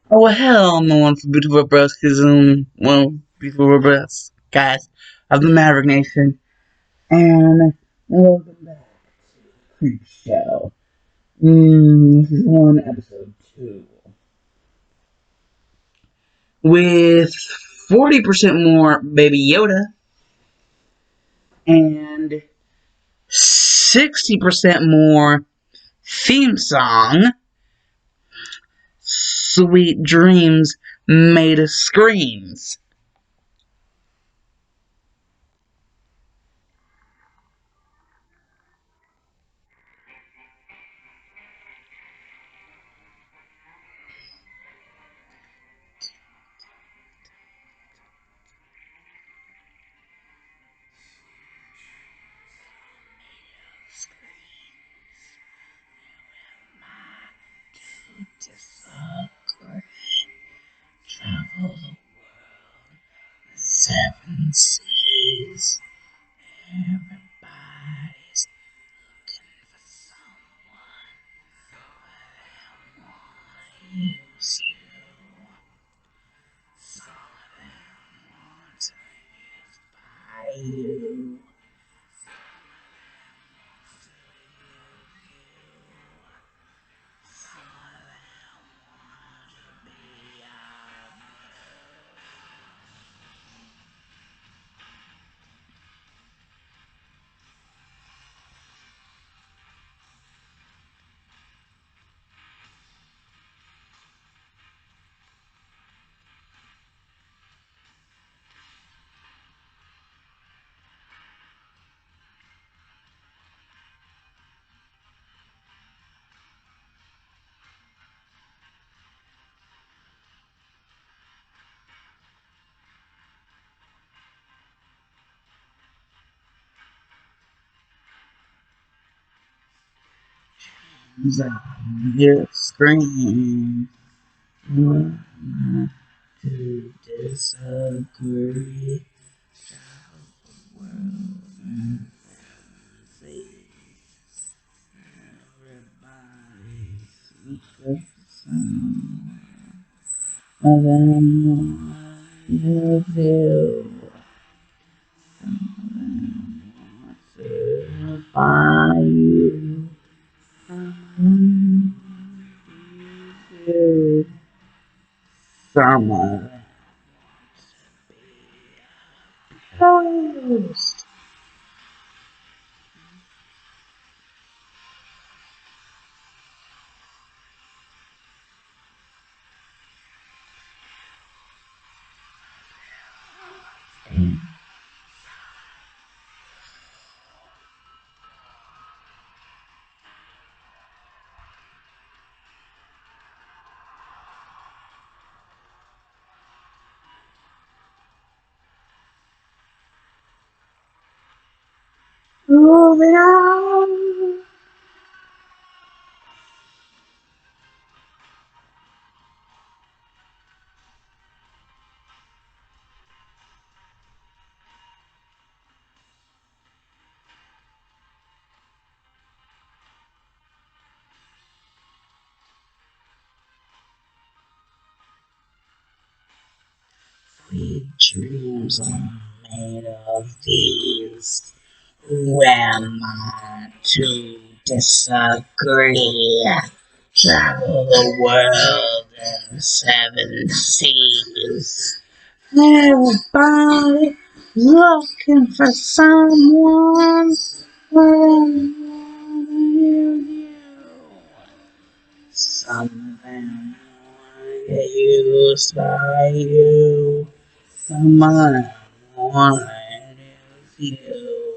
Oh, well, hell no one's beautiful breasts, because, beautiful breasts, guys, of the Maverick Nation, and welcome back to the show. Season 1, episode 2, with 40% more Baby Yoda, and 60% more theme song, Sweet Dreams Made of Screams. Travel the seven seas. Everybody's looking for someone who use you. Some of them want to live by you. Some of them want to be out. Your scream. To disagree. Travel the world and see everybody's looking for someone. And then you feel to find you. You someone else. Moving on. Sweet dreams are made of these. Who am I to disagree? Travel the world in seven seas. Everybody looking for someone. Some of them want to get used by you. Some of them want to use you.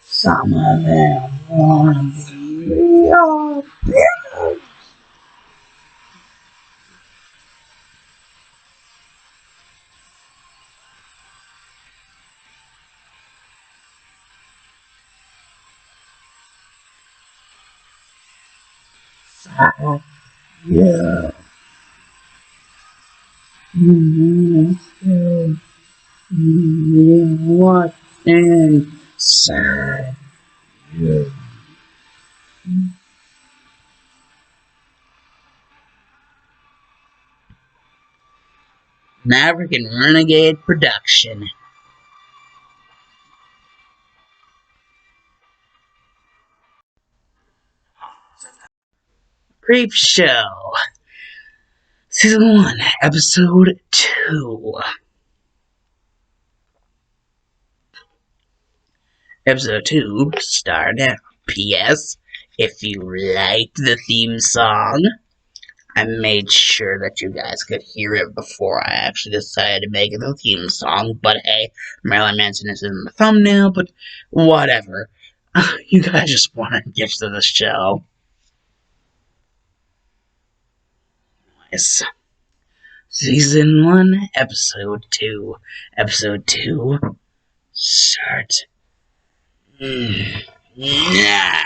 Some of them want to be real. So, yeah. So, what's inside you? Maverick and Renegade production. Creep Show. Season 1, Episode 2. Episode 2 started now. P.S. If you liked the theme song, I made sure that you guys could hear it before I actually decided to make it the theme song. But hey, Marilyn Manson is in the thumbnail, but whatever. You guys just wanted gifts to the show. Nice. Season 1, Episode 2. Episode 2. Start. Now.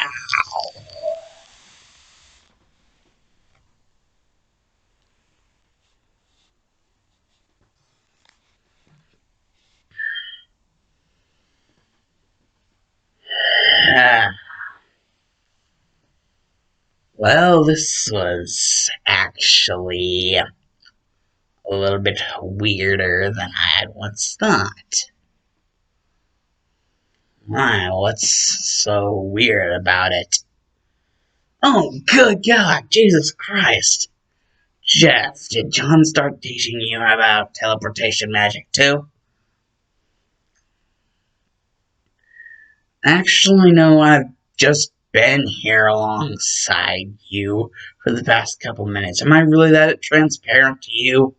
Well, this was actually a little bit weirder than I had once thought. Why? What's so weird about it? Oh, good God, Jesus Christ. Jeff, did John start teaching you about teleportation magic too? Actually, no, I've just been here alongside you for the past couple minutes. Am I really that transparent to you?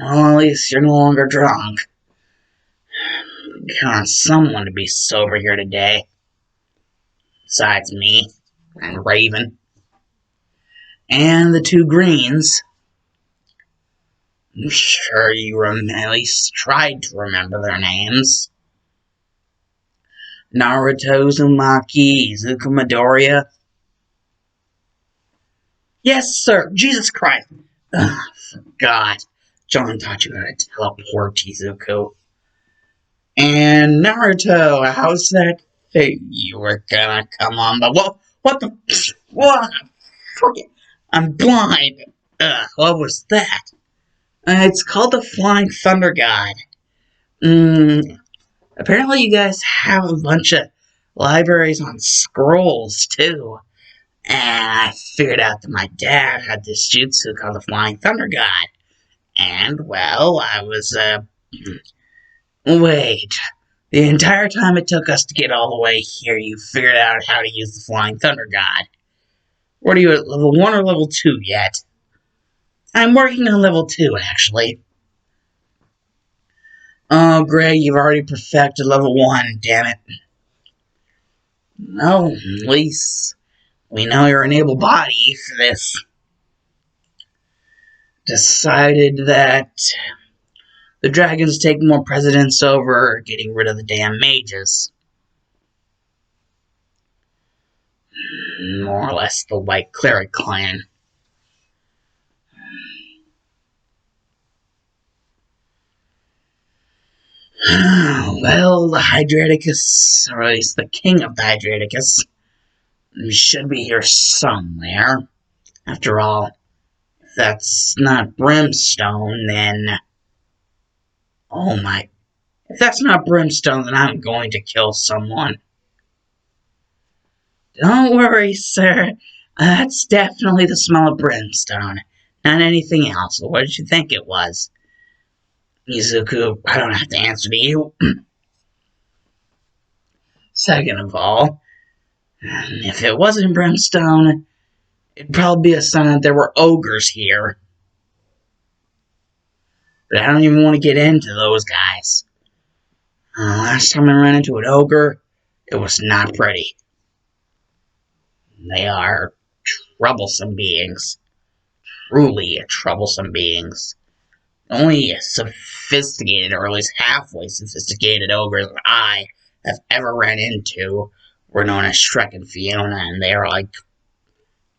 Well, at least you're no longer drunk. Count on someone to be sober here today. Besides me, and Raven. And the two greens. I'm sure you at least tried to remember their names. Naruto, Uzumaki, Izuku Midoriya. Yes, sir. Jesus Christ. Ugh, forgot. John taught you how to teleport, Izuku. And Naruto, how's that thing you were gonna come on? But what the? What? I'm blind. What was that? It's called the Flying Thunder God. Apparently you guys have a bunch of libraries on scrolls, too. And I figured out that my dad had this jutsu called the Flying Thunder God. And, well, I was, Wait. The entire time it took us to get all the way here, you figured out how to use the Flying Thunder God. What are you at, level 1 or level 2 yet? I'm working on level 2, actually. Oh, Greg, you've already perfected level 1, damn it. No, at least we know you're an able body for this. Decided that the dragons take more precedence over getting rid of the damn mages. More or less the White Cleric clan. Well, the Hydradicus, or at least the king of the Hydradicus, should be here somewhere. After all, if that's not Brimstone, then... Oh my... If that's not Brimstone, then I'm going to kill someone. Don't worry, sir. That's definitely the smell of Brimstone. Not anything else. What did you think it was? Izuku, I don't have to answer to you. Second of all, if it wasn't Brimstone, it'd probably be a sign that there were ogres here. But I don't even want to get into those guys. Last time I ran into an ogre, it was not pretty. They are troublesome beings. Truly troublesome beings. The only sophisticated, or at least halfway sophisticated ogres that I have ever ran into were known as Shrek and Fiona, and they are like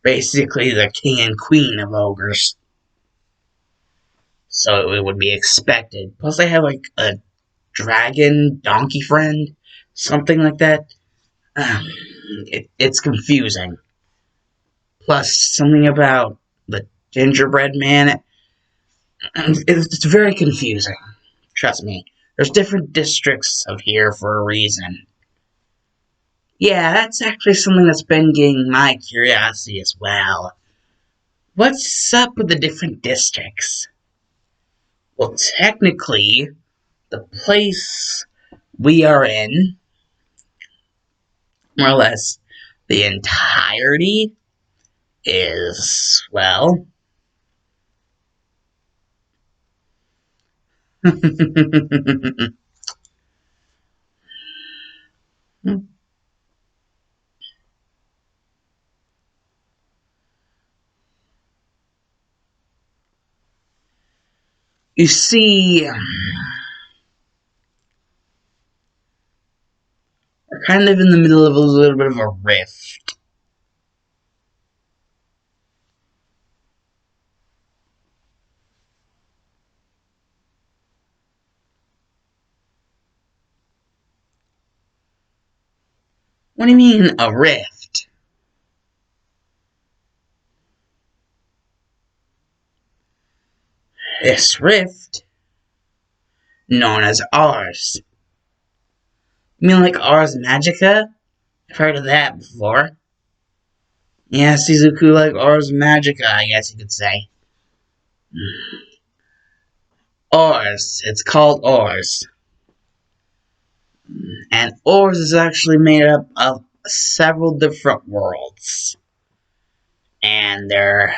basically the king and queen of ogres. So it would be expected. Plus they have like a dragon donkey friend, something like that. It's confusing. Plus something about the gingerbread man. It's very confusing. Trust me. There's different districts of here for a reason. Yeah, that's actually something that's been getting my curiosity as well. What's up with the different districts? Well, technically, the place we are in, more or less, the entirety is, well, you see, we're kind of in the middle of a little bit of a rift. What do you mean, a rift? This rift, known as Ars. You mean like Ars Magica? I've heard of that before. Yes, izuku like Ars Magica, I guess you could say. Ars. It's called Ars. And Ars is actually made up of several different worlds. And their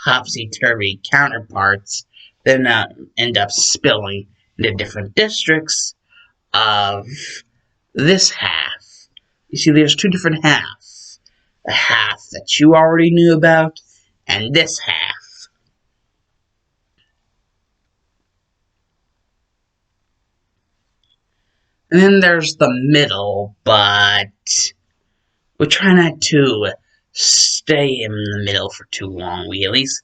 topsy-turvy counterparts then end up spilling into different districts of this half. You see, there's two different halves. The half that you already knew about, and this half. And then there's the middle, but we try not to stay in the middle for too long. We at least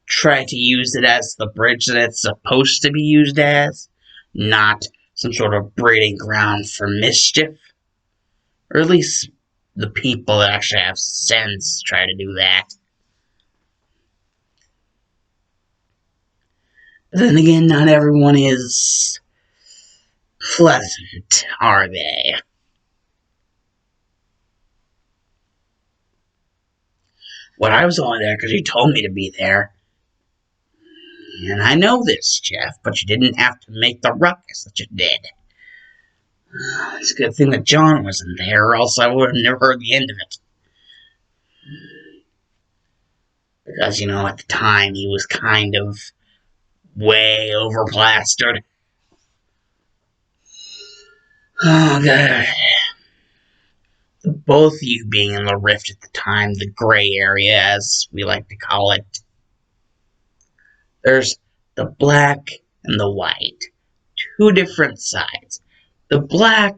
try to use it as the bridge that it's supposed to be used as, not some sort of breeding ground for mischief. Or at least the people that actually have sense try to do that. But then again, not everyone is pleasant, are they? Well, I was only there because you told me to be there. And I know this, Jeff, but you didn't have to make the ruckus that you did. It's a good thing that John wasn't there, or else I would have never heard the end of it. Because, at the time, he was kind of way overplastered. Oh, God. Both of you being in the rift at the time, the gray area, as we like to call it. There's the black and the white. Two different sides. The black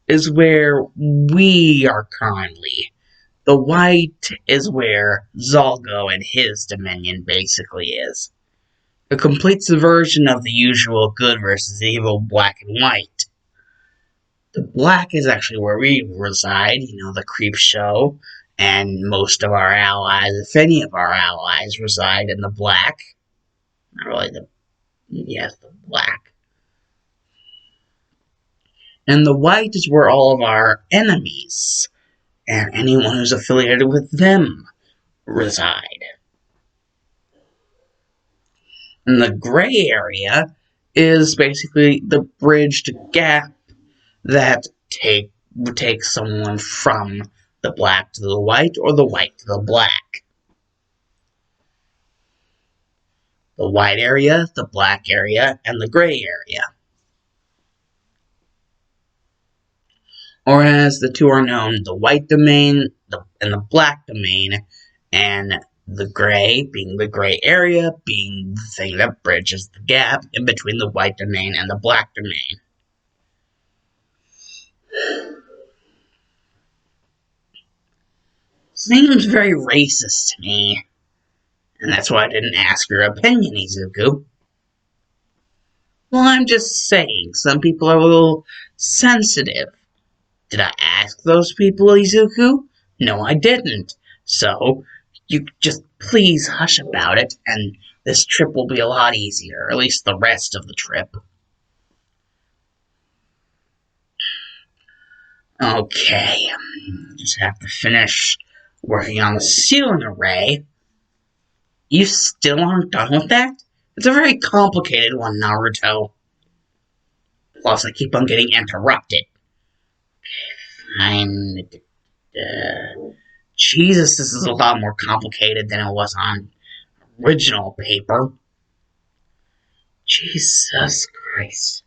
is where we are currently. The white is where Zalgo and his dominion basically is. A complete subversion of the usual good versus evil black and white. The black is actually where we reside, the creep show, and most of our allies, if any of our allies, reside in the black. Not really the black. And the white is where all of our enemies, and anyone who's affiliated with them, reside. And the gray area is basically the bridged gap that take someone from the black to the white, or the white to the black. The white area, the black area, and the gray area. Or as the two are known, the white domain and the black domain, and the gray being the gray area, being the thing that bridges the gap in between the white domain and the black domain. Seems very racist to me. And that's why I didn't ask your opinion, Izuku. Well, I'm just saying, some people are a little sensitive. Did I ask those people, Izuku? No, I didn't. So, you just please hush about it and this trip will be a lot easier, or at least the rest of the trip. Okay, just have to finish working on the ceiling array. You still aren't done with that? It's a very complicated one, Naruto. Plus, I keep on getting interrupted. Fine. Jesus, this is a lot more complicated than it was on original paper. Jesus Christ.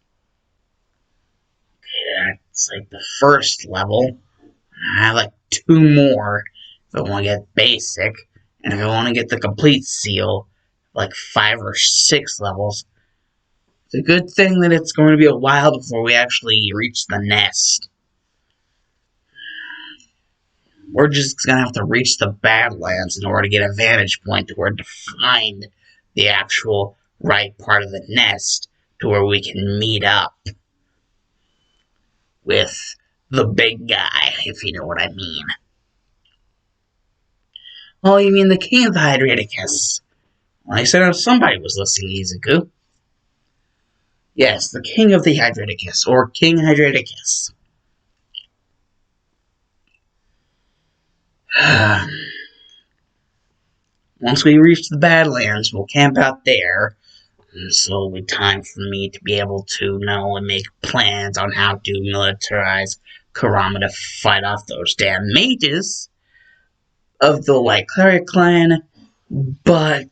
Okay, that's like the first level. I have like 2 more if I want to get basic. And if I want to get the complete seal, like 5 or 6 levels. It's a good thing that it's going to be a while before we actually reach the nest. We're just going to have to reach the Badlands in order to get a vantage point to where to find the actual right part of the nest to where we can meet up with the big guy, if you know what I mean. Oh, you mean the king of the Hydradicus? Well, I said somebody was listening, Izuku. Yes, the king of the Hydradicus, or King Hydradicus. Once we reach the Badlands, we'll camp out there. And so it'll be time for me to be able to know and make plans on how to militarize Kurama to fight off those damn mages of the White Cleric clan, but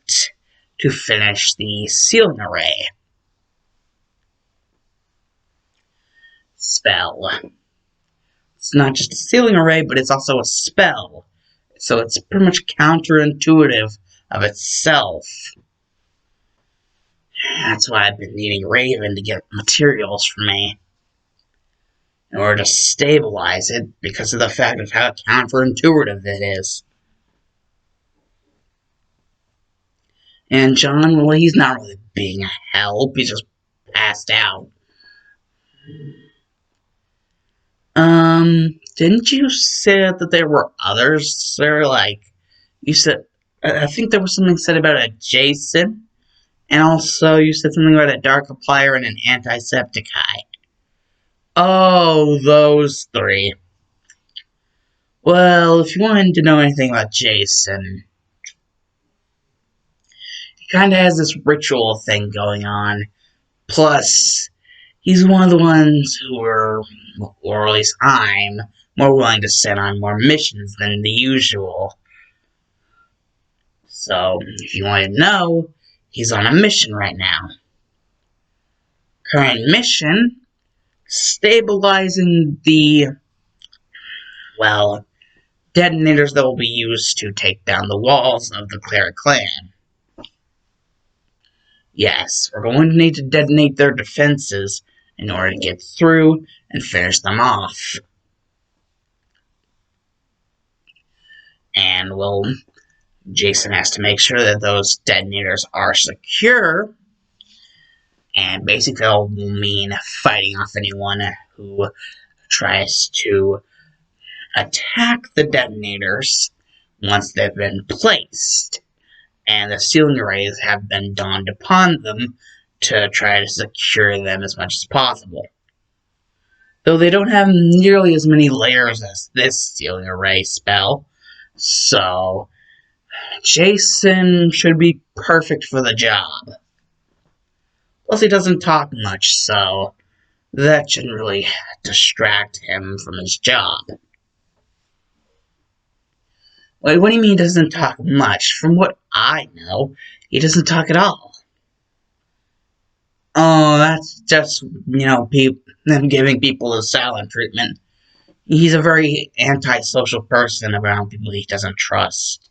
to finish the ceiling array spell. It's not just a ceiling array, but it's also a spell. So it's pretty much counterintuitive of itself. That's why I've been needing Raven to get materials for me in order to stabilize it because of the fact of how counterintuitive it is. And John, well, he's not really being a help. He's just passed out. Didn't you say that there were others, sir? Like, you said, I think there was something said about a Jason, and also you said something about a Dark Applier and an Antisepticeye. Oh, those 3. Well, if you wanted to know anything about Jason, he kind of has this ritual thing going on. Plus, he's one of the ones who are, or at least I'm, more willing to send on more missions than the usual. So, if you want to know, he's on a mission right now. Current mission, stabilizing the, well, detonators that will be used to take down the walls of the Cleric clan. Yes, we're going to need to detonate their defenses in order to get through and finish them off. And, well, Jason has to make sure that those detonators are secure. And basically that will mean fighting off anyone who tries to attack the detonators once they've been placed. And the ceiling arrays have been donned upon them to try to secure them as much as possible. Though they don't have nearly as many layers as this ceiling array spell, so Jason should be perfect for the job. Plus he doesn't talk much, so that shouldn't really distract him from his job. Wait, what do you mean he doesn't talk much? From what I know, he doesn't talk at all. Oh, that's just, them giving people the silent treatment. He's a very antisocial person around people he doesn't trust.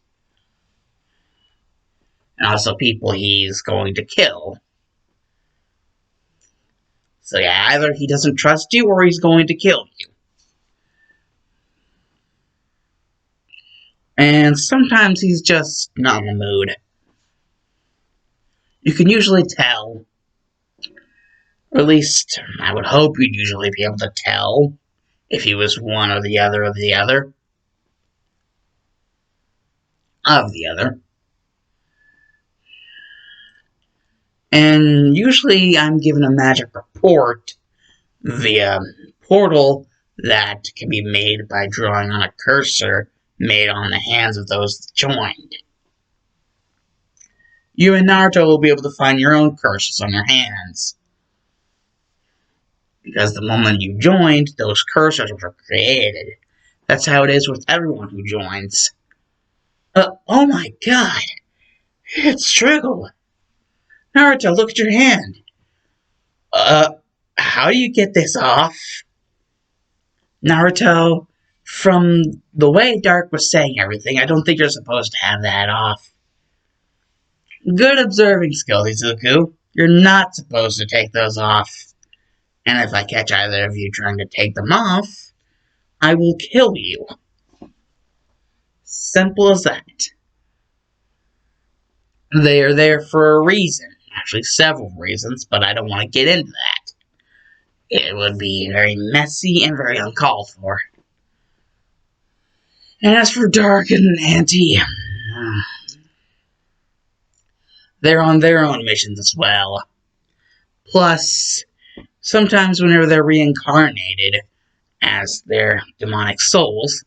And also people he's going to kill. So yeah, either he doesn't trust you or he's going to kill you. And sometimes he's just not in the mood. You can usually tell. Or at least, I would hope you'd usually be able to tell if he was one or the other of the other. Of the other. And usually I'm given a magic report via portal that can be made by drawing on a cursor made on the hands of those that joined. You and Naruto will be able to find your own curses on your hands. Because the moment you joined, those cursors were created. That's how it is with everyone who joins. Oh my god! It's true! Naruto, look at your hand! How do you get this off? Naruto, from the way Dark was saying everything, I don't think you're supposed to have that off. Good observing skills, Izuku. You're not supposed to take those off. And if I catch either of you trying to take them off, I will kill you. Simple as that. They are there for a reason. Actually, several reasons, but I don't want to get into that. It would be very messy and very uncalled for. And as for Dark and Auntie, they're on their own missions as well. Plus, sometimes whenever they're reincarnated as their demonic souls,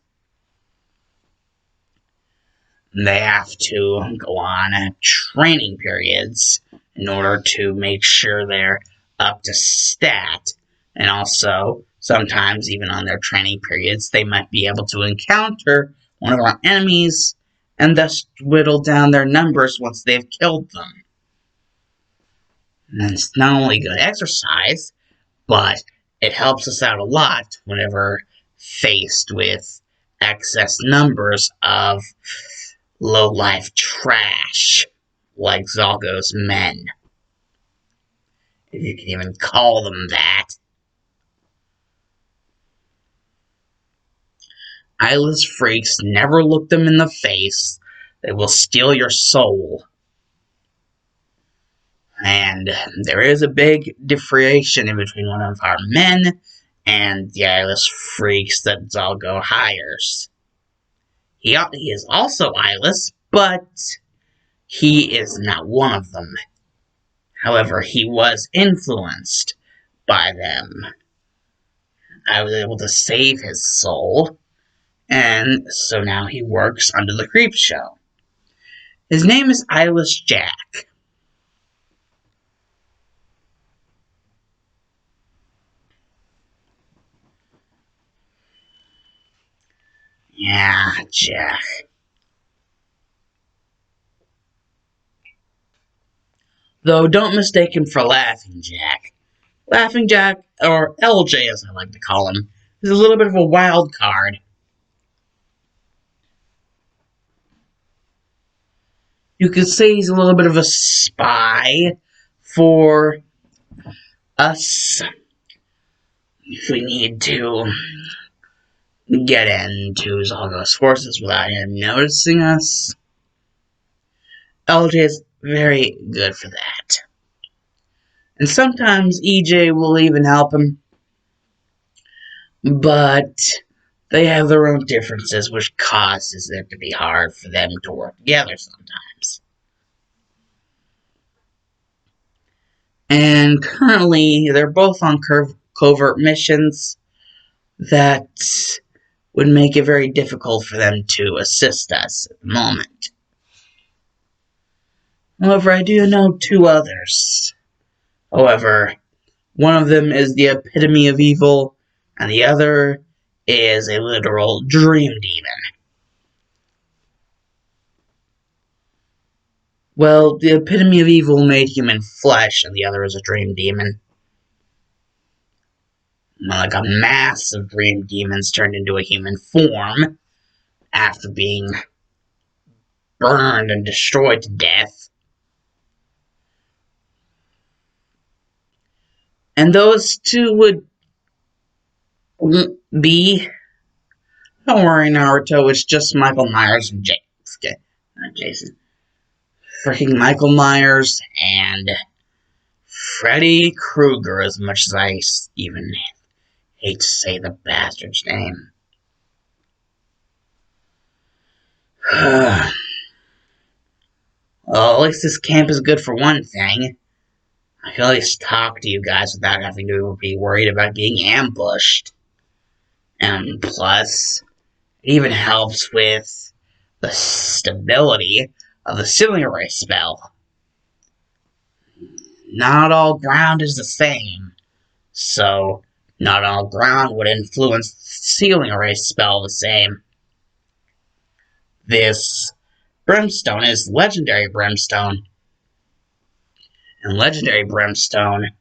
they have to go on training periods in order to make sure they're up to stat. And also, sometimes even on their training periods, they might be able to encounter one of our enemies and thus whittle down their numbers once they've killed them. And it's not only good exercise, but it helps us out a lot whenever faced with excess numbers of low-life trash like Zalgo's men. If you can even call them that. Eyeless freaks never look them in the face. They will steal your soul. And there is a big differentiation in between one of our men and the eyeless freaks that Zalgo hires. He is also eyeless, but he is not one of them. However, he was influenced by them. I was able to save his soul, and so now he works under the Creep Show. His name is Eyeless Jack. Yeah, Jack. Though don't mistake him for Laughing Jack. Laughing Jack, or LJ as I like to call him, is a little bit of a wild card. You could say he's a little bit of a spy for us if we need to get into Zalgo's forces without him noticing us. LJ is very good for that. And sometimes EJ will even help him. But they have their own differences, which causes it to be hard for them to work together sometimes. And currently, they're both on covert missions that would make it very difficult for them to assist us at the moment. However, I do know two others. However, one of them is the epitome of evil, and the other is a literal dream demon. Well, the epitome of evil made human flesh, and the other is a dream demon. Like a mass of dream demons turned into a human form after being burned and destroyed to death. And those two would be... Don't worry, Naruto, it's just Michael Myers and Jason. Freaking Michael Myers and Freddy Krueger, as much as I even hate to say the bastard's name. Well, at least this camp is good for one thing. I can at least talk to you guys without having to be worried about being ambushed. And plus, it even helps with the stability of the ceiling erase spell. Not all ground is the same, so not all ground would influence the ceiling erase spell the same. This brimstone is legendary brimstone. And legendary brimstone,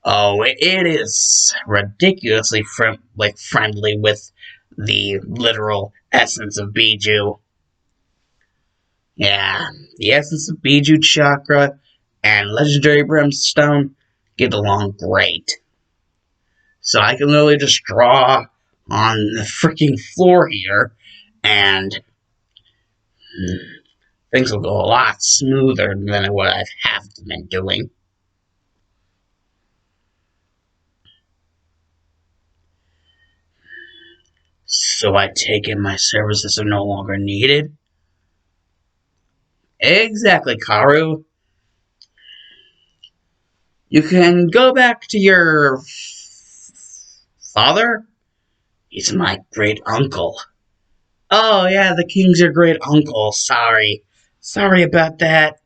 oh, it is ridiculously friendly with the literal essence of Biju. Yeah, the essence of Biju chakra and legendary brimstone get along great. So I can literally just draw on the freaking floor here, and things will go a lot smoother than what I have been doing. So I take it my services are no longer needed? Exactly, Karu. You can go back to your father? He's my great uncle. Oh, yeah, the king's your great uncle. Sorry. Sorry about that.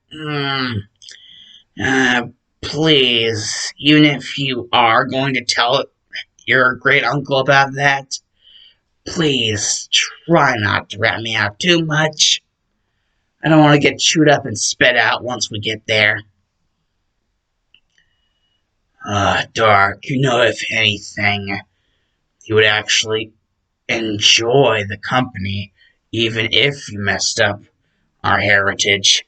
Please, even if you are going to tell your great uncle about that, please try not to rat me out too much. I don't want to get chewed up and spit out once we get there. Dark, if anything, you would actually enjoy the company, even if you messed up our heritage.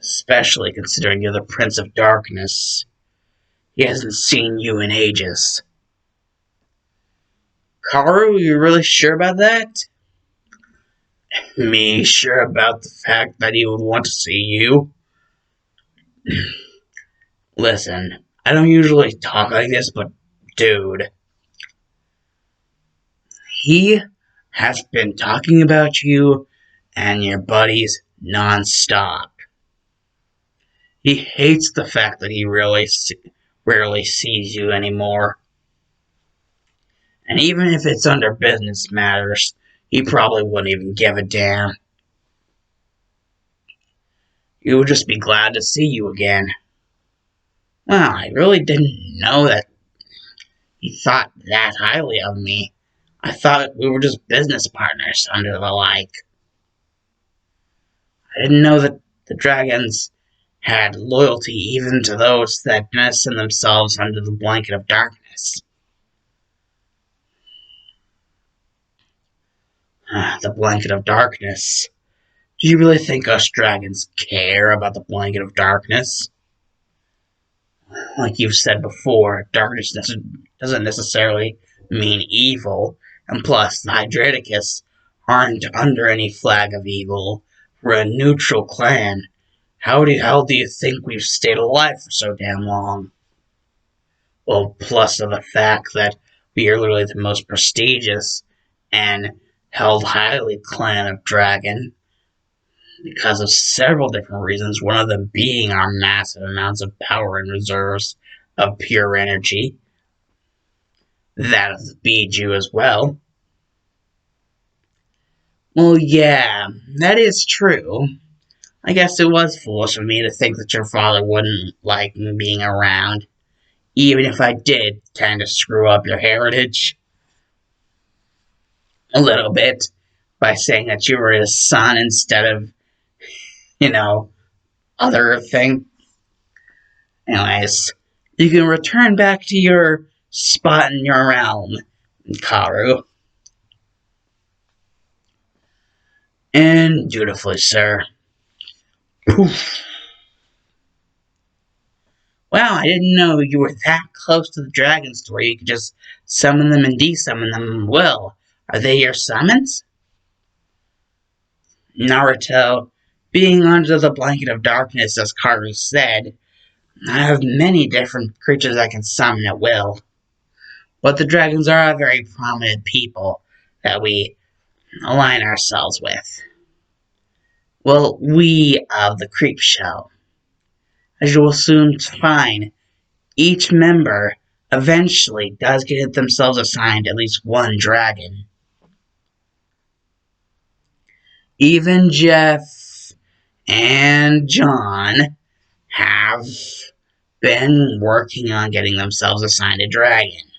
Especially considering you're the Prince of Darkness. He hasn't seen you in ages. Karu, you really sure about that? Me sure about the fact that he would want to see you? Listen, I don't usually talk like this, but dude, he has been talking about you and your buddies non-stop. He hates the fact that he rarely sees you anymore. And even if it's under business matters, he probably wouldn't even give a damn. He would just be glad to see you again. Well, I really didn't know that he thought that highly of me. I thought we were just business partners under the like. I didn't know that the dragons had loyalty even to those that jettison themselves under the blanket of darkness. The blanket of darkness. Do you really think us dragons care about the blanket of darkness? Like you've said before, darkness doesn't necessarily mean evil, and plus, the Hydraticus aren't under any flag of evil. We're a neutral clan. How do you think we've stayed alive for so damn long? Well, plus of the fact that we are literally the most prestigious and held highly clan of dragon because of several different reasons, one of them being our massive amounts of power and reserves of pure energy. That of the Biju as well. Well, yeah, that is true. I guess it was foolish of me to think that your father wouldn't like me being around, even if I did kind of screw up your heritage a little bit by saying that you were his son instead of, other thing. Anyways, you can return back to your spot in your realm, Karu. And dutifully, sir. Poof. Wow, I didn't know you were that close to the dragons to where you could just summon them and desummon them. Well, are they your summons? Naruto, being under the blanket of darkness, as Karu said, I have many different creatures I can summon at will. But the dragons are a very prominent people that we align ourselves with. Well, we of the Creep Show. as you will soon find, each member eventually does get themselves assigned at least one dragon. Even Jeff and John have been working on getting themselves assigned a dragon.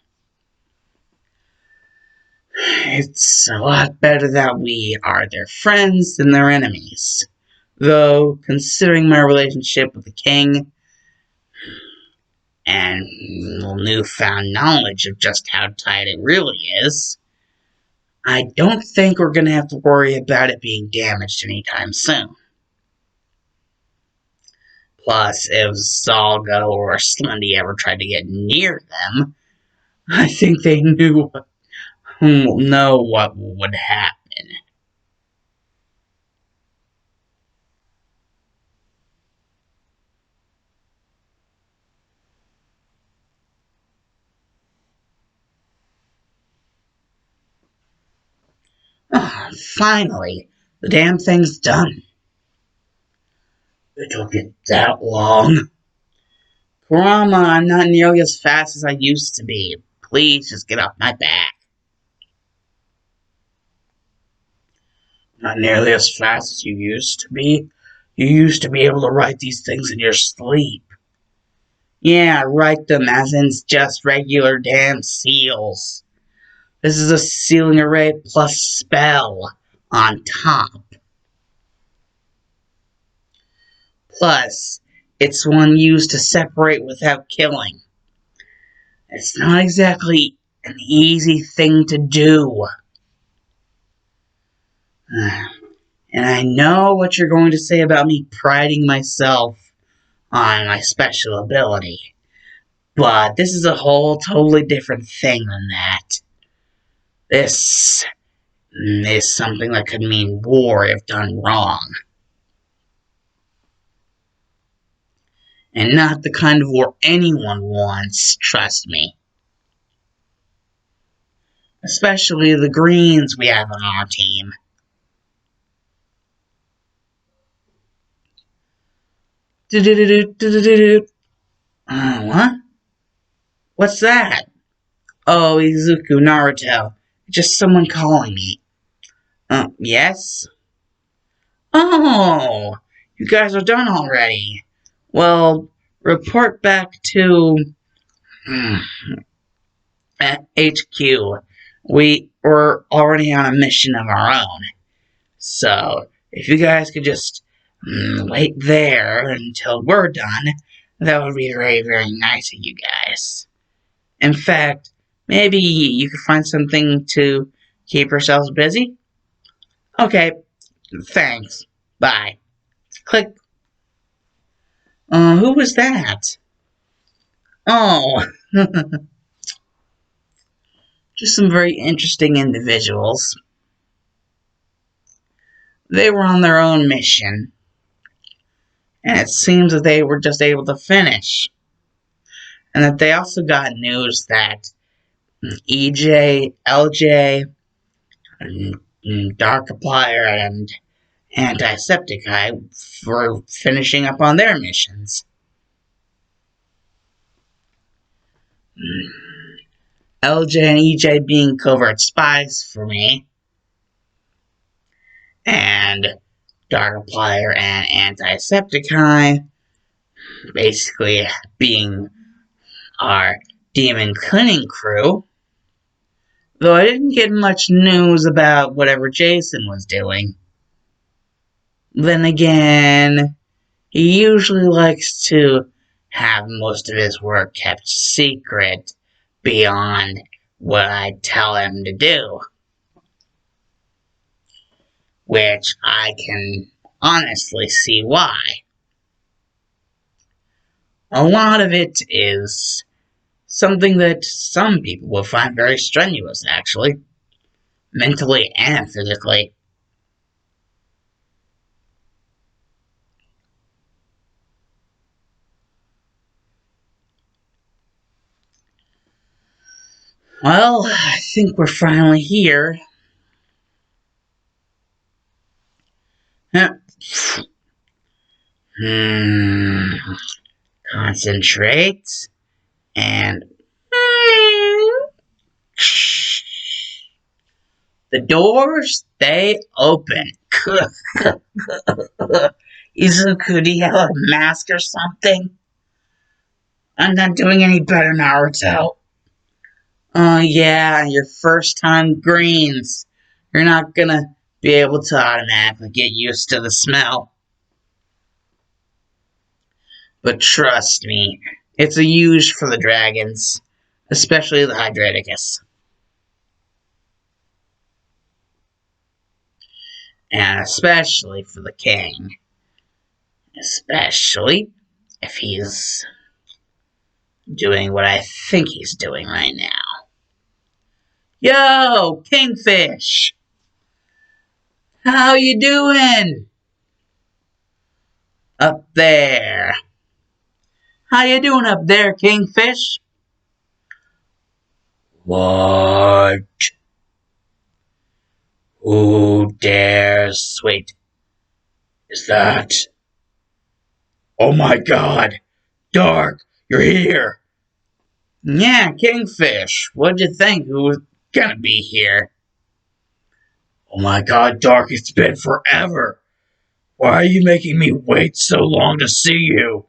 It's a lot better that we are their friends than their enemies. Though, considering my relationship with the king and newfound knowledge of just how tight it really is, I don't think we're going to have to worry about it being damaged anytime soon. Plus, if Zalgo or Slendy ever tried to get near them, I think they know what would happen. Oh, finally, the damn thing's done. It took it that long. Kurama, I'm not nearly as fast as I used to be. Please just get off my back. Not nearly as fast as you used to be. You used to be able to write these things in your sleep. Yeah, write them as in just regular damn seals. This is a sealing array plus spell on top. Plus, it's one used to separate without killing. It's not exactly an easy thing to do. And I know what you're going to say about me priding myself on my special ability. But this is a whole totally different thing than that. This is something that could mean war if done wrong. And not the kind of war anyone wants, trust me. Especially the Greens we have on our team. What? What's that? Oh, Izuku, Naruto. Just someone calling me. Yes? Oh, you guys are done already. Well, report back to HQ. We were already on a mission of our own. So, if you guys could just wait there until we're done, that would be very, very nice of you guys. In fact, maybe you could find something to keep yourselves busy? Okay, thanks. Bye. Click. Who was that? Oh, just some very interesting individuals. They were on their own mission, and it seems that they were just able to finish. And that they also got news that EJ, LJ, Darkiplier, and Antisepticeye were finishing up on their missions. LJ and EJ being covert spies for me, and Darkiplier and Antisepticeye basically being our demon cleaning crew. Though I didn't get much news about whatever Jason was doing. Then again, he usually likes to have most of his work kept secret beyond what I tell him to do. Which I can honestly see why. A lot of it is something that some people will find very strenuous, actually. Mentally and physically. Well, I think we're finally here. Concentrate and the doors stay open. Izuku, do you have a mask or something? I'm not doing any better, Naruto. Oh yeah, your first time greens. You're not gonna be able to automatically get used to the smell. But trust me, it's a use for the dragons, especially the Hydraticus. And especially for the king. Especially if he's doing what I think he's doing right now. Yo, Kingfish! How you doing? Up there. How you doing up there, Kingfish? What? Who dares? Wait, is that? Oh my god! Dark, you're here! Yeah, Kingfish. What'd you think? Who was gonna be here? Oh my god, Dark, it's been forever! Why are you making me wait so long to see you?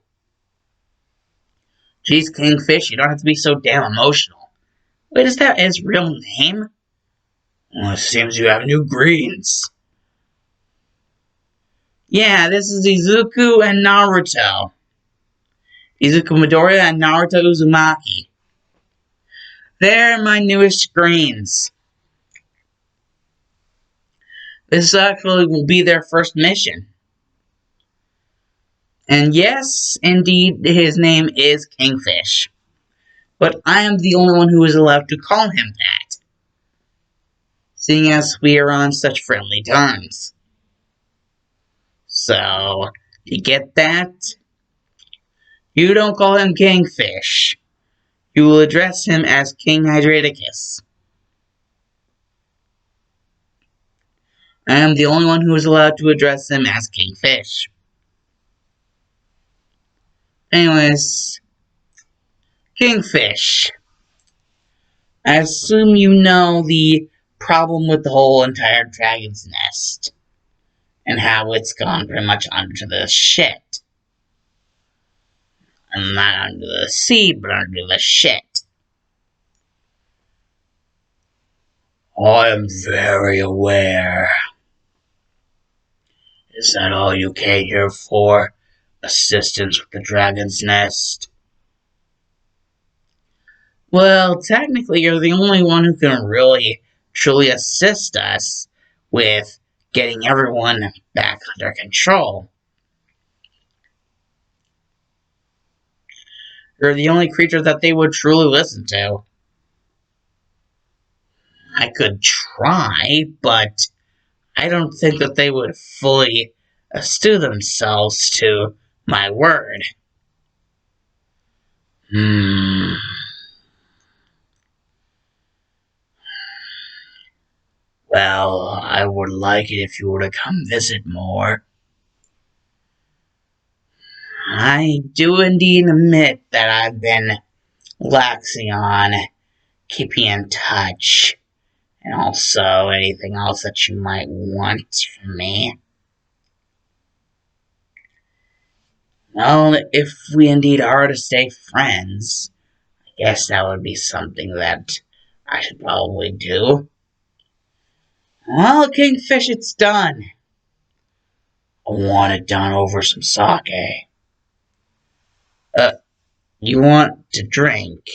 Geez, Kingfish, you don't have to be so damn emotional. Wait, is that his real name? Well, it seems you have new greens. Yeah, this is Izuku and Naruto. Izuku Midoriya and Naruto Uzumaki. They're my newest greens. This actually will be their first mission. And yes, indeed, his name is Kingfish. But I am the only one who is allowed to call him that, seeing as we are on such friendly terms. So, you get that? You don't call him Kingfish. You will address him as King Hydraticus. I am the only one who is allowed to address him as Kingfish. Anyways, Kingfish. I assume you know the problem with the whole entire dragon's nest. And how it's gone pretty much under the shit. And not under the sea, but under the shit. I am very aware. Is that all you came here for? Assistance with the dragon's nest? Well, technically, you're the only one who can really, truly assist us with getting everyone back under control. You're the only creature that they would truly listen to. I could try, but I don't think that they would fully stew themselves to my word. Well, I would like it if you were to come visit more. I do indeed admit that I've been laxing on keeping in touch, and also anything else that you might want from me. Well, if we indeed are to stay friends, I guess that would be something that I should probably do. Well, Kingfish, it's done. I want it done over some sake. You want to drink?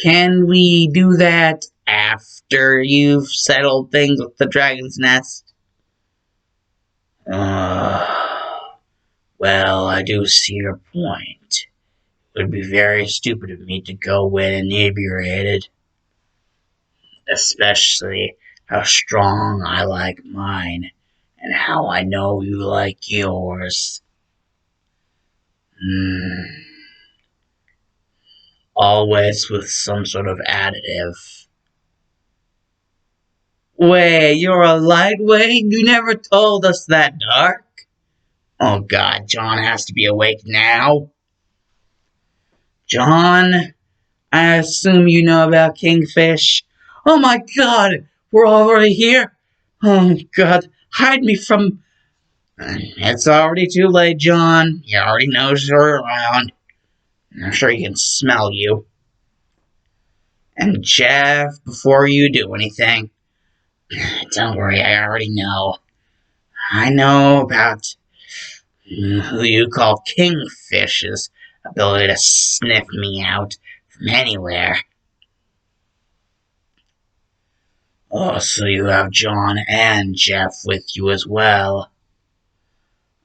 Can we do that after you've settled things with the dragon's nest? Well, I do see your point. It would be very stupid of me to go in inebriated. Especially how strong I like mine, and how I know you like yours. Always with some sort of additive. Wait, you're a lightweight? You never told us that, Dark. Oh god, John has to be awake now. John, I assume you know about Kingfish. Oh my god, we're already here? Oh god, hide me from... It's already too late, John. He already knows you're around. I'm sure he can smell you. And Jeff, before you do anything, don't worry, I already know. I know about who you call Kingfish's ability to sniff me out from anywhere. Oh, so you have John and Jeff with you as well.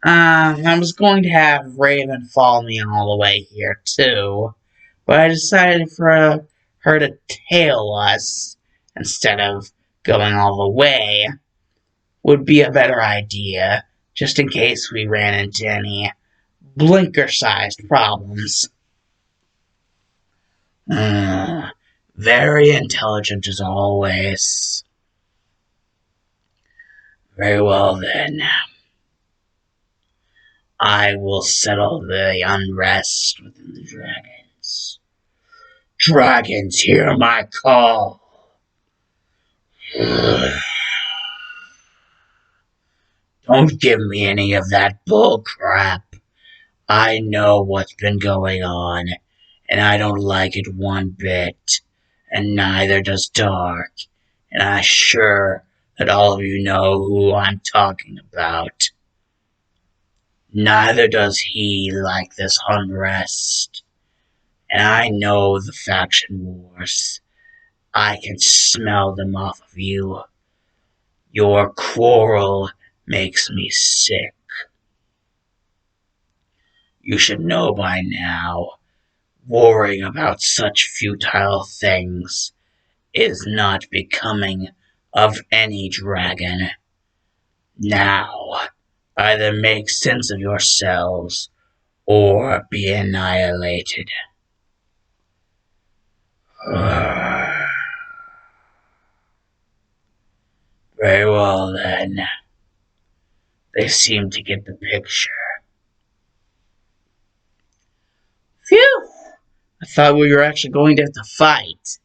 I was going to have Raven follow me all the way here too, but I decided for her to tail us instead of going all the way would be a better idea, just in case we ran into any blinker-sized problems. Very intelligent as always. Very well then. I will settle the unrest within the dragons. Dragons, hear my call. Don't give me any of that bull crap. I know what's been going on, and I don't like it one bit, and neither does Dark, and I'm sure that all of you know who I'm talking about. Neither does he like this unrest, and I know the faction wars. I can smell them off of you. Your quarrel makes me sick. You should know by now, worrying about such futile things is not becoming of any dragon. Now, either make sense of yourselves or be annihilated. Very well then. They seem to get the picture. Phew! I thought we were actually going to have to fight.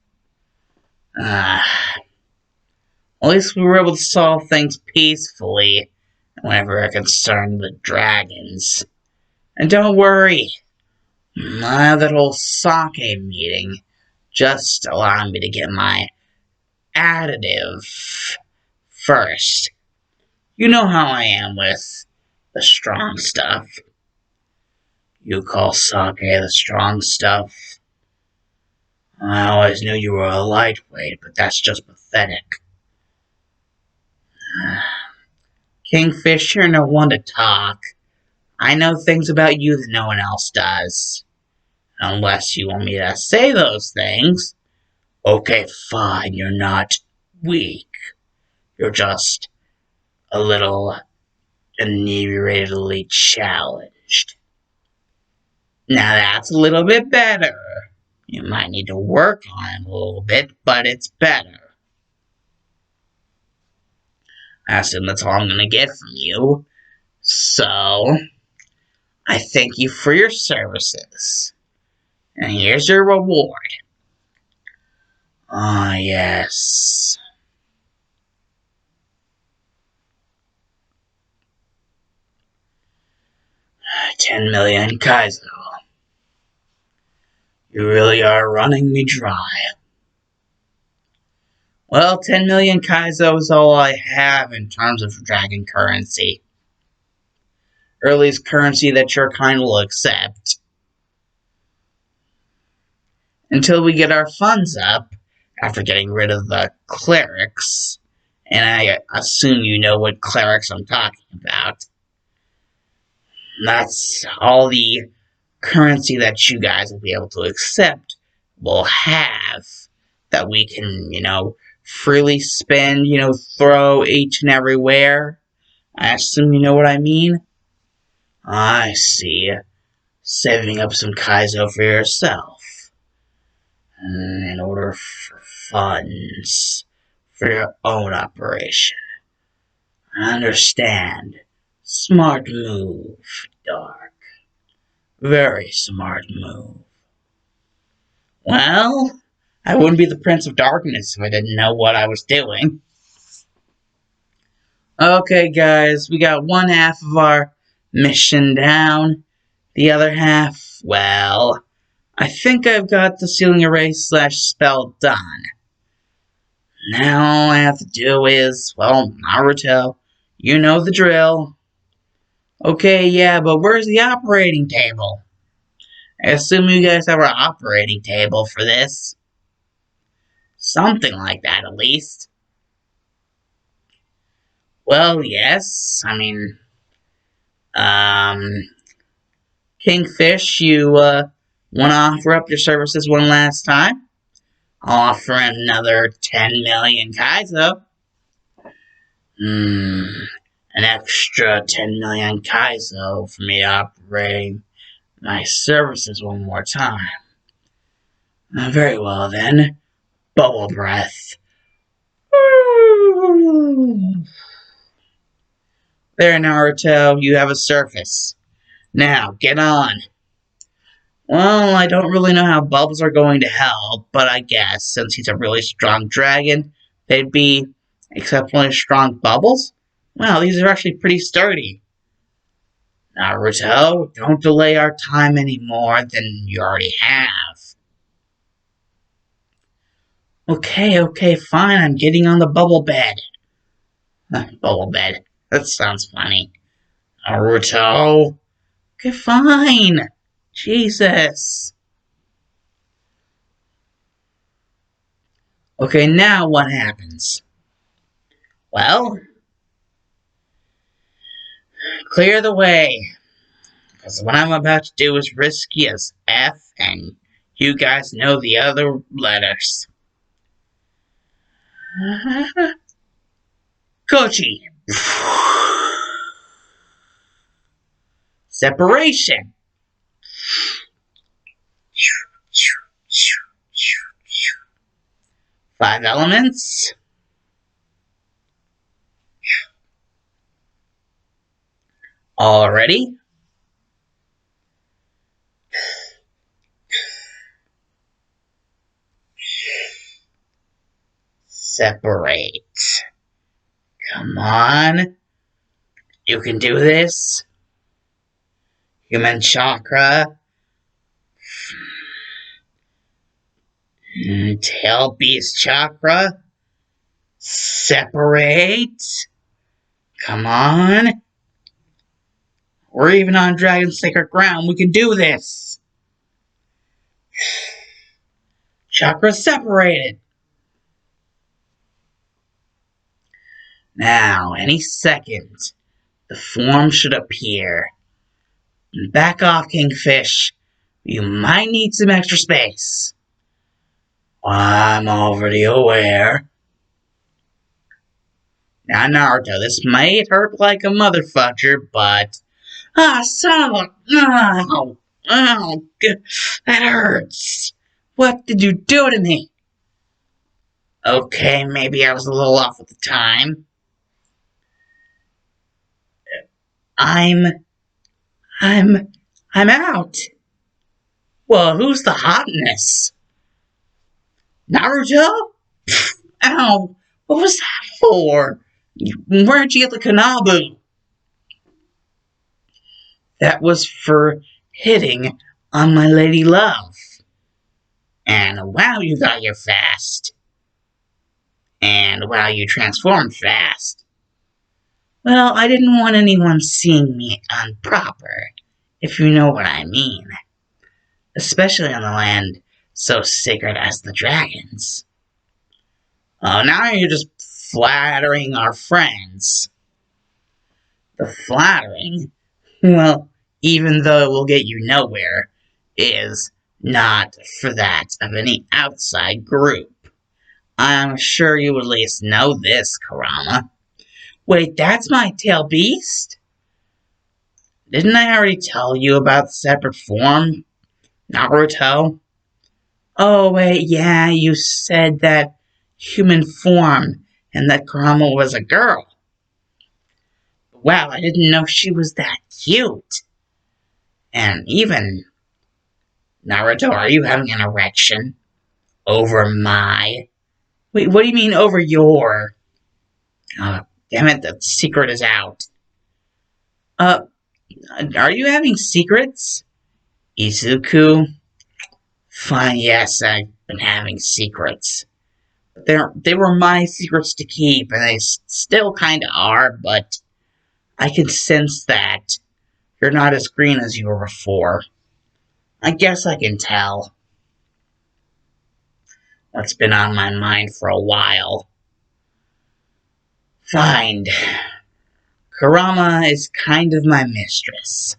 At least we were able to solve things peacefully whenever it concerned the dragons. And don't worry, that whole sake meeting just allowed me to get my additive first. You know how I am with the strong stuff. You call sake the strong stuff. I always knew you were a lightweight, but that's just pathetic. Kingfish, you're no one to talk. I know things about you that no one else does. Unless you want me to say those things. Okay, fine, you're not weak. You're just a little inebriatedly challenged. Now that's a little bit better. You might need to work on it a little bit, but it's better. I assume that's all I'm gonna get from you. So, I thank you for your services. And here's your reward. Ah, yes. 10 million Kaizo. You really are running me dry. Well, 10 million Kaizo is all I have in terms of dragon currency. Or at least currency that your kind will accept. Until we get our funds up, after getting rid of the clerics. And I assume you know what clerics I'm talking about. That's all the currency that you guys will be able to accept will have that we can, freely spend, throw each and everywhere. I assume you know what I mean? I see. Saving up some Kaizo for yourself. In order for funds for your own operation. I understand. Smart move, Dark. Very smart move. Well, I wouldn't be the Prince of Darkness if I didn't know what I was doing. Okay, guys, we got one half of our mission down. The other half, well, I think I've got the sealing erase / spell done. Now all I have to do is, well, Naruto, you know the drill. Okay, yeah, but where's the operating table? I assume you guys have an operating table for this. Something like that, at least. Well, yes, I mean, Kingfish, you, want to offer up your services one last time? I'll offer another 10 million Kaizo. An extra 10 million Kaizo for me operating my services one more time. Very well then. Bubble breath. There, Naruto, you have a surface. Now, get on. Well, I don't really know how bubbles are going to help, but I guess since he's a really strong dragon, they'd be exceptionally strong bubbles? Wow, these are actually pretty sturdy. Naruto, don't delay our time any more than you already have. Okay, fine, I'm getting on the bubble bed. Bubble bed, that sounds funny. Naruto. Okay, fine. Jesus. Okay, now what happens? Well, clear the way. Because what I'm about to do is risky as F, and you guys know the other letters. Kochi. Separation. Five elements. All ready? Separate. Come on. You can do this. Human chakra. Tail beast chakra. Separate. Come on. We're even on dragon sacred ground. We can do this. Chakra separated. Now, any second, the form should appear. Back off, Kingfish. You might need some extra space. I'm already aware. Now, Naruto, this might hurt like a motherfucker, but... son of a... Ow, that hurts. What did you do to me? Okay, maybe I was a little off with the time. I'm out. Well, who's the hotness? Naruto? Ow, what was that for? Where'd you get the Kanabu? That was for hitting on my lady love. And wow, you got here fast. And wow, you transformed fast. Well, I didn't want anyone seeing me improper, if you know what I mean. Especially on the land so sacred as the dragons. Oh, now you're just flattering our friends. The flattering, well, even though it will get you nowhere, is not for that of any outside group. I'm sure you at least know this, Kurama. Wait, that's my tail beast? Didn't I already tell you about the separate form, Naruto? Oh, wait, yeah, you said that human form and that Kurama was a girl. Wow, I didn't know she was that cute. And even, Naruto, are you having an erection? Over my... Wait, what do you mean over your... Damn it, the secret is out. Uh, are you having secrets? Izuku? Fine, yes, I've been having secrets. They were my secrets to keep, and they still kinda are, but I can sense that you're not as green as you were before. I guess I can tell. What's been on my mind for a while. Fine. Kurama is kind of my mistress.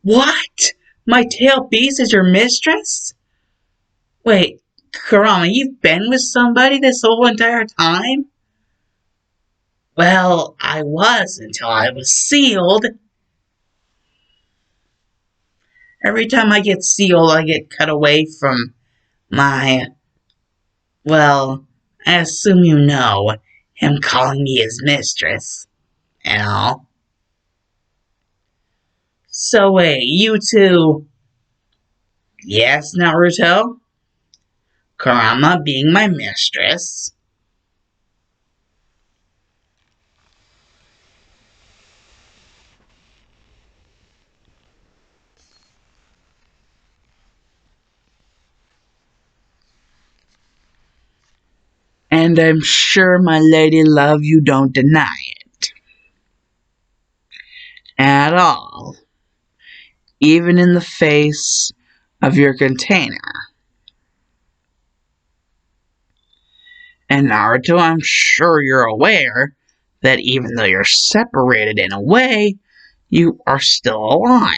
What? My tail beast is your mistress? Wait, Kurama, you've been with somebody this whole entire time? Well, I was until I was sealed. Every time I get sealed, I get cut away from my... Well, I assume you know, him calling me his mistress and all. So wait, you two... Yes, Naruto? Kurama being my mistress. And I'm sure, my lady love, you don't deny it. At all. Even in the face of your container. And Naruto, I'm sure you're aware that even though you're separated in a way, you are still alive.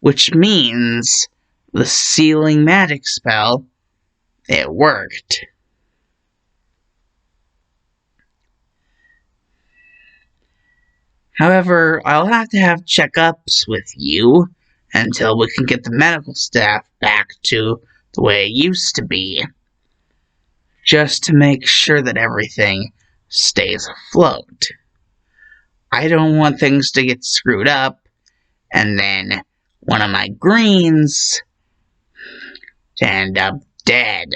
Which means the sealing magic spell, it worked. However, I'll have to have checkups with you until we can get the medical staff back to the way it used to be. Just to make sure that everything stays afloat. I don't want things to get screwed up, and then one of my greens to end up dead.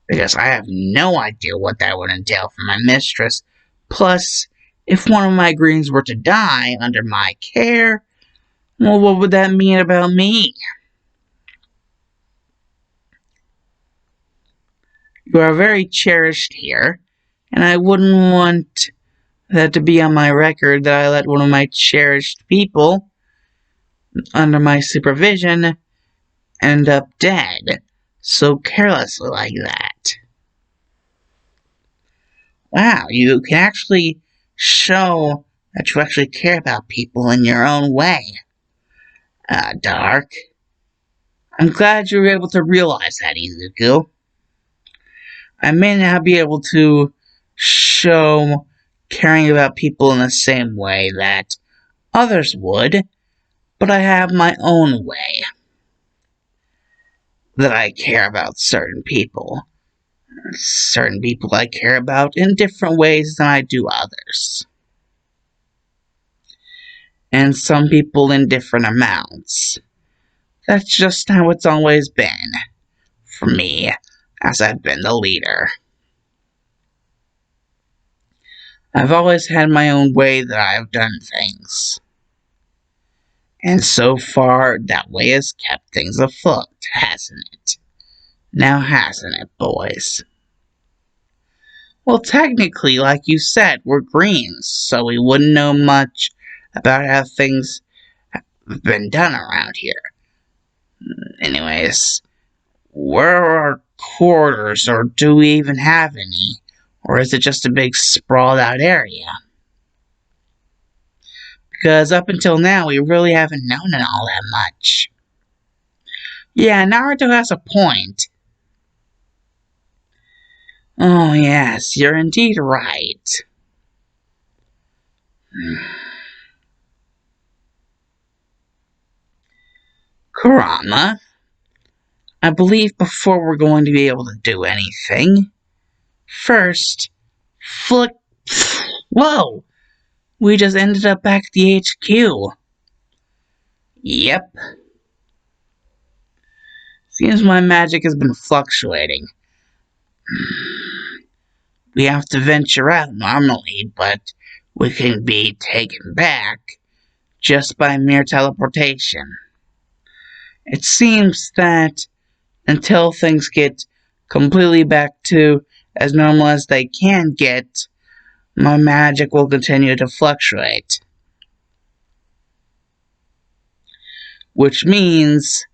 Because I have no idea what that would entail for my mistress. Plus, if one of my greens were to die under my care, well, what would that mean about me? You are very cherished here, and I wouldn't want that to be on my record that I let one of my cherished people, under my supervision, end up dead so carelessly like that. Wow, you can actually show that you actually care about people in your own way. Dark. I'm glad you were able to realize that, Izuku. I may not be able to show caring about people in the same way that others would, but I have my own way that I care about certain people. Certain people I care about in different ways than I do others. And some people in different amounts. That's just how it's always been. For me, as I've been the leader. I've always had my own way that I've done things. And so far, that way has kept things afloat, hasn't it? Now hasn't it, boys? Well, technically, like you said, we're greens, so we wouldn't know much about how things have been done around here. Anyways, where are our quarters, or do we even have any? Or is it just a big sprawled out area? Because up until now, we really haven't known it all that much. Yeah, Naruto has a point. Oh yes, you're indeed right. Kurama, I believe before we're going to be able to do anything, first, flick Whoa! We just ended up back at the HQ. Yep. Seems my magic has been fluctuating. We have to venture out normally, but we can be taken back just by mere teleportation. It seems that until things get completely back to as normal as they can get, my magic will continue to fluctuate. Which means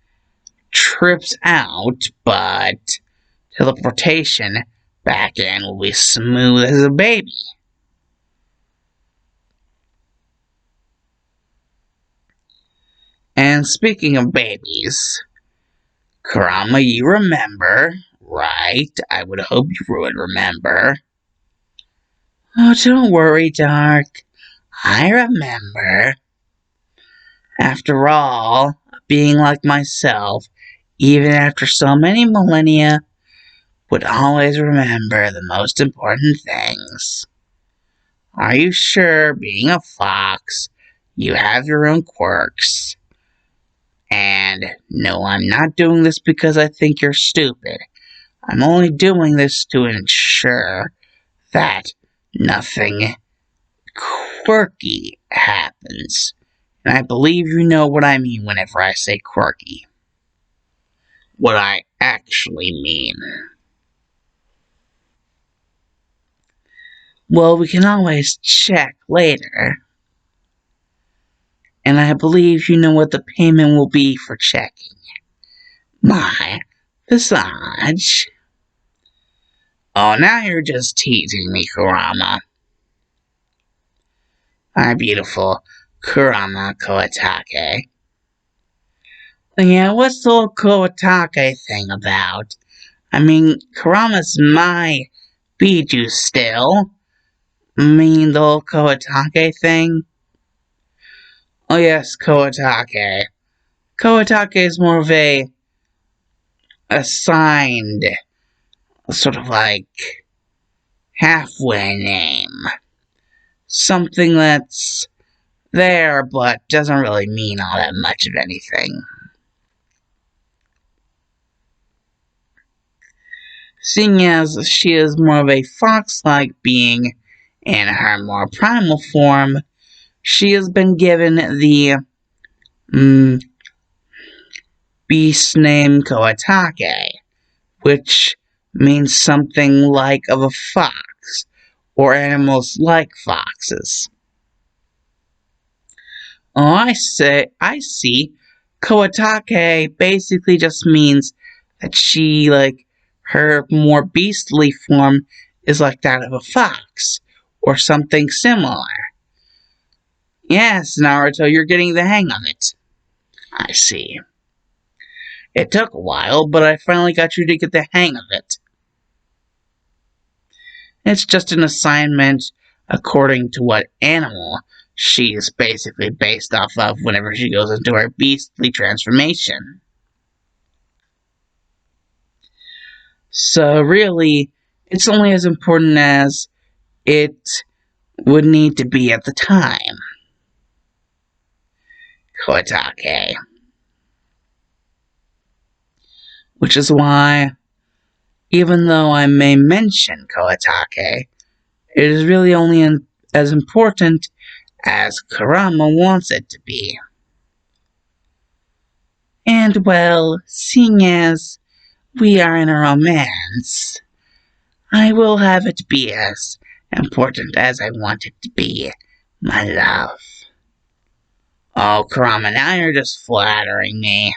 trips out, but teleportation back in will be smooth as a baby. And speaking of babies, Kurama, you remember, right? I would hope you would remember. Oh, don't worry, Dark. I remember. After all, being like myself, even after so many millennia, would always remember the most important things. Are you sure, being a fox, you have your own quirks? And no, I'm not doing this because I think you're stupid. I'm only doing this to ensure that nothing quirky happens. And I believe you know what I mean whenever I say quirky. What I actually mean. Well, we can always check later. And I believe you know what the payment will be for checking. My visage. Oh, now you're just teasing me, Kurama. My beautiful Kurama Koatake. Yeah, what's the whole Koatake thing about? I mean, Kurama's my Biju still. I mean, the whole Koatake thing? Oh yes, Koatake. Koatake is more of a assigned, sort of like, halfway name. Something that's there, but doesn't really mean all that much of anything. Seeing as she is more of a fox-like being in her more primal form, she has been given the beast name Koatake, which means something like of a fox, or animals like foxes. Oh, I see. Koatake basically just means that she, like, her more beastly form is like that of a fox, or something similar. Yes, Naruto, you're getting the hang of it. I see. It took a while, but I finally got you to get the hang of it. It's just an assignment according to what animal she is basically based off of whenever she goes into her beastly transformation. So really, it's only as important as it would need to be at the time. Koatake. Which is why, even though I may mention Koatake, it is really only as important as Kurama wants it to be. And well, seeing as we are in a romance, I will have it be as important as I want it to be, my love. Oh, Kurama, now you're just flattering me.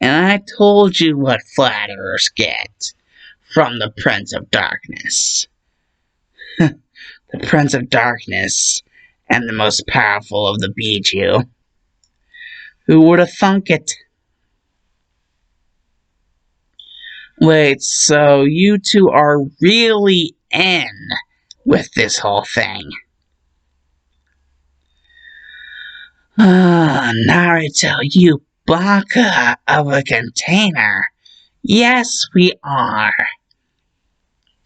And I told you what flatterers get from the Prince of Darkness. The Prince of Darkness and the most powerful of the Biju. Who would have thunk it? Wait, so you two are really in with this whole thing? Ah, Naruto, you baka of a container. Yes, we are.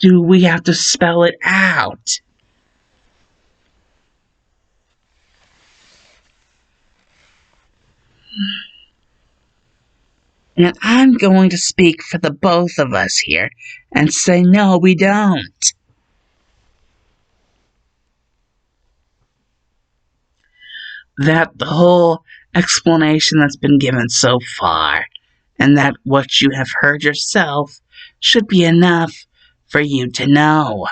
do we have to spell it out? And I'm going to speak for the both of us here and say no, we don't. That the whole explanation that's been given so far, and that what you have heard yourself, should be enough for you to know.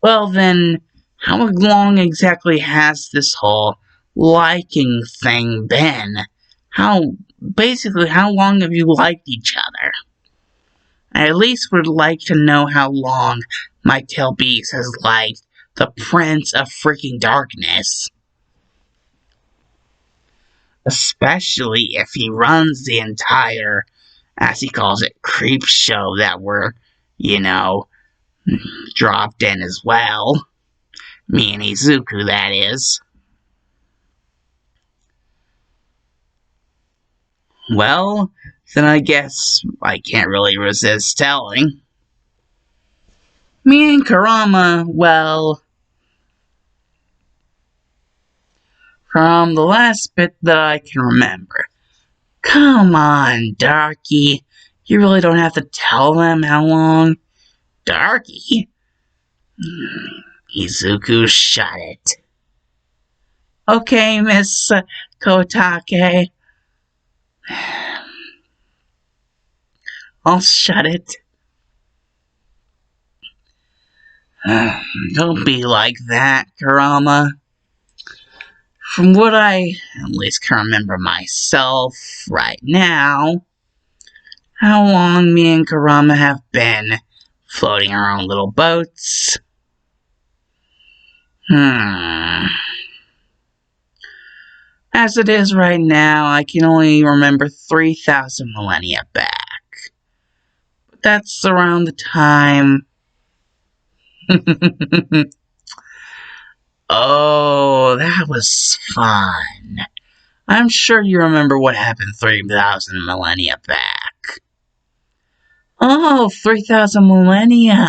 Well then, how long exactly has this whole liking thing been? Basically, how long have you liked each other? I at least would like to know how long my tail beast has liked the Prince of Freaking Darkness. Especially if he runs the entire, as he calls it, creep show that we're, dropped in as well. Me and Izuku, that is. Well, then I guess I can't really resist telling. Me and Kurama, well, from the last bit that I can remember. Come on, Darky. You really don't have to tell them how long. Darky? Izuku, shut it. Okay, Miss Kotake. I'll shut it. Don't be like that, Kurama. From what I at least can remember myself right now, how long me and Kurama have been floating our own little boats. As it is right now, I can only remember 3,000 millennia back. But that's around the time... Oh, that was fun. I'm sure you remember what happened 3,000 millennia back. Oh, 3,000 millennia.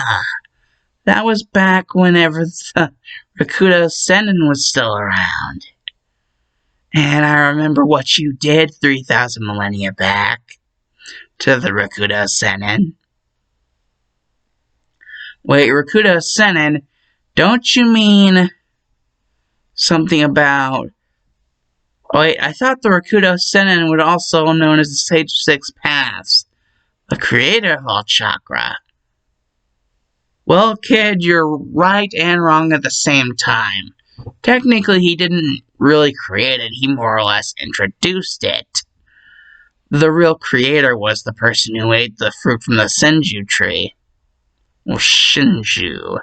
That was back whenever the Rakuto Sennin was still around. And I remember what you did 3,000 millennia back to the Rakuto Sennin. Wait, Rakuto Sennin, don't you mean something about... Oh wait, I thought the Rakuto Sennin was also known as the Sage of Six Paths, the creator of all chakra. Well, kid, you're right and wrong at the same time. Technically, he didn't really create it, he more or less introduced it. The real creator was the person who ate the fruit from the Senju tree. Or Shinju,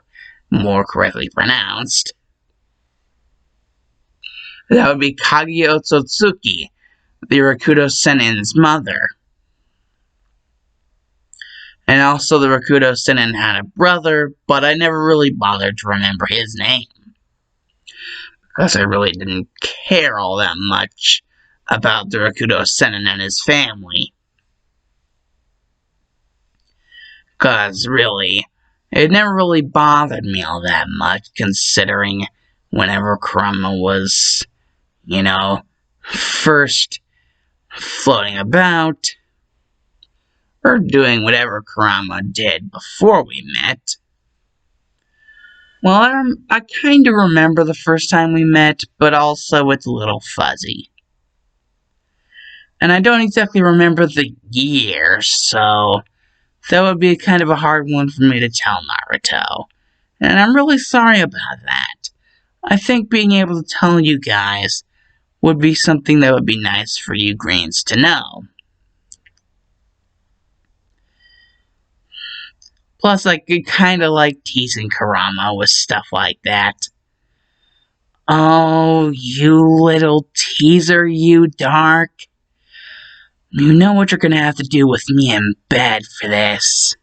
more correctly pronounced. That would be Kage Otsutsuki, the Rakuto Sennin's mother. And also the Rakuto Sennin had a brother, but I never really bothered to remember his name. Because I really didn't care all that much about the Rakuto Sennin and his family. Because really, it never really bothered me all that much, considering whenever Kurama was, first floating about, or doing whatever Kurama did before we met. Well, I kind of remember the first time we met, but also it's a little fuzzy. And I don't exactly remember the year, so that would be kind of a hard one for me to tell Naruto. And I'm really sorry about that. I think being able to tell you guys would be something that would be nice for you greens to know. Plus, I could kind of like teasing Kurama with stuff like that. Oh, you little teaser, you Dark. You know what you're gonna have to do with me in bed for this.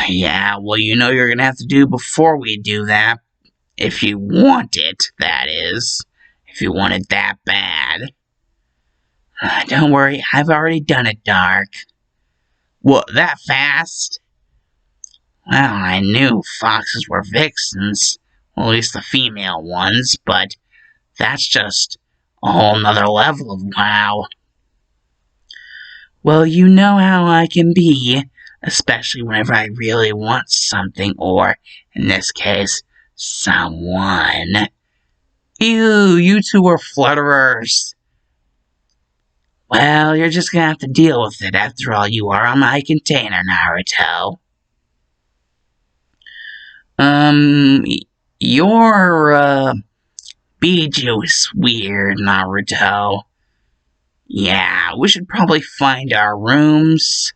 Yeah, well, you know you're gonna have to do before we do that. If you want it, that is. If you want it that bad. Don't worry, I've already done it, Dark. What, that fast? Well, I knew foxes were vixens, well, at least the female ones, but that's just a whole nother level of wow. Well, you know how I can be, especially whenever I really want something, or, in this case, someone. Ew, you two are flutterers. Well, you're just gonna have to deal with it. After all, you are on my container, Naruto. Um, your, bee juice weird, Naruto. Yeah, we should probably find our rooms.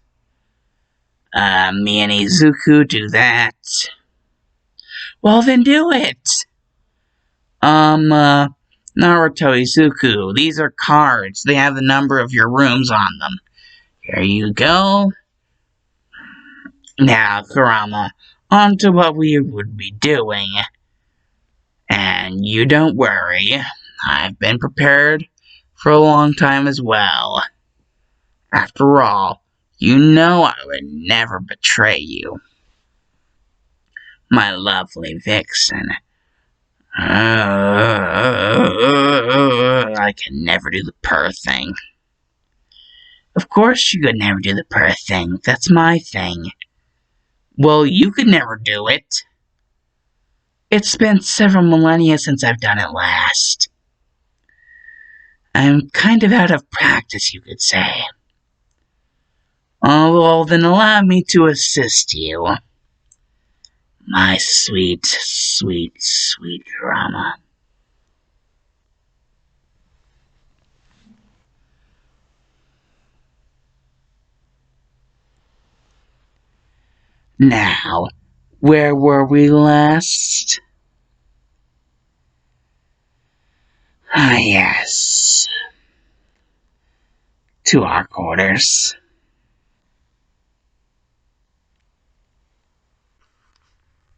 Me and Izuku do that. Well, then do it! Naruto, Izuku, these are cards. They have the number of your rooms on them. Here you go. Now, Kurama, on to what we would be doing. And you don't worry, I've been prepared for a long time as well. After all, you know I would never betray you. My lovely vixen. I can never do the purr thing. Of course you could never do the purr thing. That's my thing. Well, you could never do it. It's been several millennia since I've done it last. I'm kind of out of practice, you could say. Oh, well, then allow me to assist you. My sweet, sweet, sweet drama. Now, where were we last? Ah, yes. To our quarters.